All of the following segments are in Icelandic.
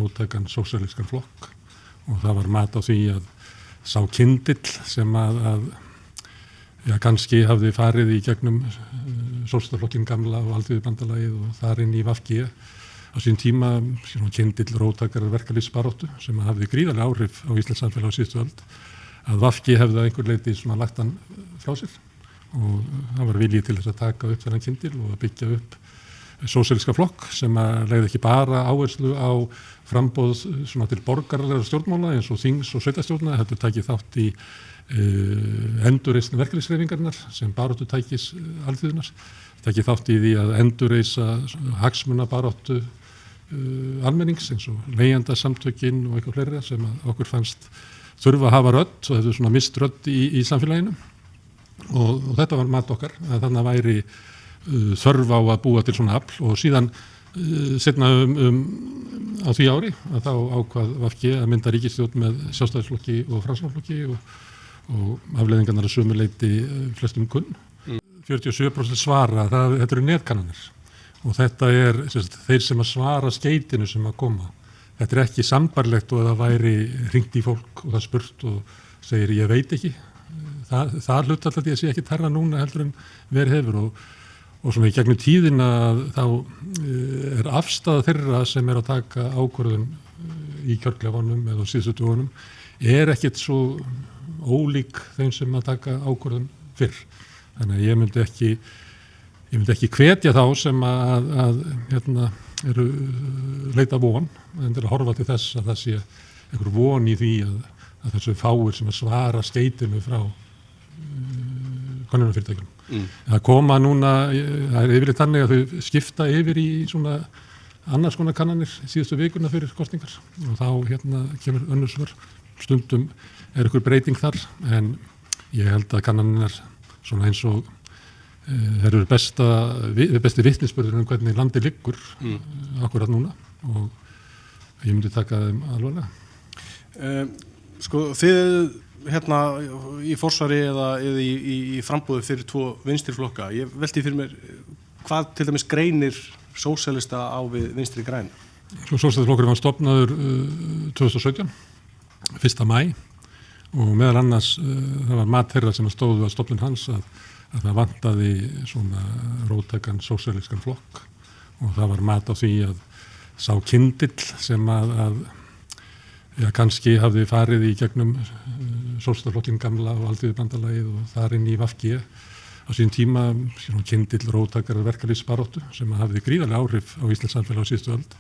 róttækan sósíalískan flokk og það var mat á því að sá kyndill sem kannski hafði farið í gegnum sósíalistaflokkinn gamla og Alþýðubandalagið og þar inn í VG á sín tíma kyndill róttækrar verkalýðsbaráttu sem hafði gríðarlega áhrif á íslenskt samfélag á síðustu öld að VG hefði að einhver leyti lagt hann frá sér og hann var viljið til þess að taka upp þennan kyndil og að byggja upp sósíalíska flokk sem legði ekki bara áherslu á framboð til borgaralegra stjórnmála eins og þings- og sveitarstjórna, heldur takið þátt í endurreisn verkalýðshreyfingarinnar sem baráttutækis alþýðunnar, takið þátt í því að endurreisa hagsmunabaráttu almennings eins og leigjendasamtökin og eitthvað fleira sem okkur fannst þurfa að hafa rödd og hefðu mist rödd í samfélaginu og þetta var mat okkar að þannig væri þörf á að búa til svona afl og síðan seinna á því ári að þá ákvað VG að mynda ríkisstjórn með Sjálfstæðisflokki og Framsóknarflokki og afleiðingarnar að sömu leyti flestum kunn. 47% svara, þetta eru netkannanir og þetta er þeir sem að svara skeytinu sem að koma. Þetta er ekki sambarlegt og að það væri hringt í fólk og það spurt og segir ég veit ekki. Það hlut alltaf því að sé ekki terra núna heldur en verið hefur og svona í gegnum tíðina þá er afstaða þeirra sem er að taka ákvörðun í kjörklefanum eða á síðustu dögunum er ekkert svo ólík þeim sem að taka ákvörðun fyrr. Þannig að ég myndi ekki hvetja þá sem að eru leita von en til að horfa til þess að það sé einhver von í því að þessu fáir sem að svara skeytinu frá könnunarfyrirtækjum. Það koma núna, það er yfirleitt þannig að þau skipta yfir í svona annars konar kannanir síðustu vikuna fyrir kosningar og þá kemur önnur svör. Stundum er einhver breyting þar en ég held að kannanirnar svona eins og þeir eru besti vitnisburður hvernig landið liggur akkurat núna og ég myndi taka þeim alvarlega. Þið í forsvari eða í frambúði fyrir tvo vinstri flokka, ég velti fyrir mér hvað til dæmis greinir sósíalista á við vinstri græn? Sósíalistaflokkurinn var stofnaður 2017, 1. maí og meðal annars það var mat þeirra sem stóðu að stofnun hans að það vantaði svona róttækan sósíalískan flokk og það var mat á því að sá kyndill sem kannski hafði farið í gegnum sósíalistaflokkinn gamla og Alþýðubandalagið og þar inn í VG á sín tíma kyndill róttækrar verkalýðsbaráttu sem hafði gríðarlega áhrif á íslenskt samfélag á síðustu öld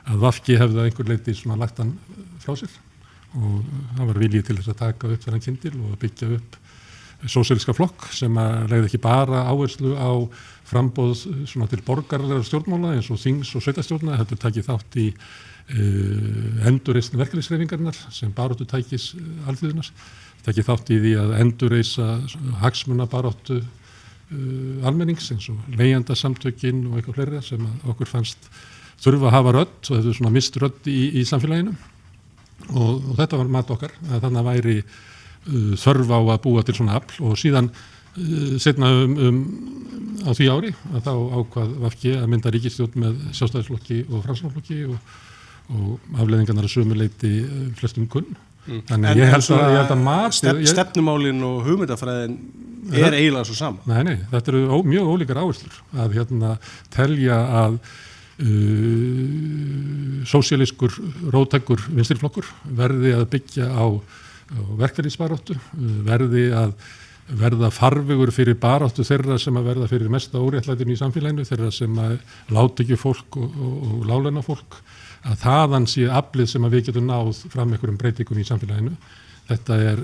að VG hefði að einhver leyti lagt hann frá sér og það var viljið til þess að taka upp þennan kyndil og að byggja upp sósíalíska flokk sem legði ekki bara áherslu á framboð til borgaralegra stjórnmála eins og þings- og sveitarstjórna, heldur takið þátt í endurreisn verkalýðshreyfingarinnar sem baráttutækis alþýðunnar, takið þátt í því að endurreisa hagsmunabaráttu almennings eins og leigjendasamtökin og eitthvað fleira sem okkur fannst þurfa að hafa rödd og hefðu mist rödd í samfélaginu og þetta var mat okkar að þannig væri þörf á að búa til svona afl og síðan seinna á því ári að þá ákvað VG að mynda ríkisstjórn með Sjálfstæðisflokki og Framsóknarflokki og afleiðingarnar að sömu leyti flestum kunn. Þannig að ég held að mat stefnumálin og hugmyndafræðin er eiginlega svo sama. Nei, þetta eru mjög ólíkar áherslur að telja að sósíalískur róttækur vinstriflokkur verði að byggja á verkalýðsbaráttu, verði að verða farvegur fyrir baráttu þeirra sem að verða fyrir mesta óréttlætinu í samfélaginu, þeirra sem að láta ekki fólk og láglauna fólk, að þaðan sé aflið sem að við getum náð fram einhverjum breytingum í samfélaginu. Þetta er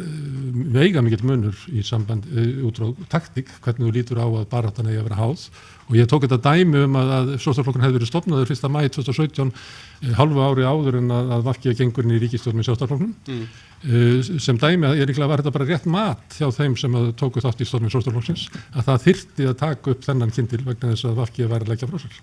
veigamikill munur í samband út frá taktík, hvernig þú lítur á að baráttan eigi að vera háð og ég tók þetta dæmi að Sjálfstæðisflokkurinn hefði verið stofnaður 1. maí 2017 hálfu ári áður en að VG gengur inn í ríkisstjórn með Sjálfstæðisflokknum sem dæmi ég líklega var þetta bara rétt mat hjá þeim sem tóku þátt í stofnun Sjálfstæðisflokksins að það þyrfti að taka upp þennan kyndil vegna þess að VG væri að leggja frá sér.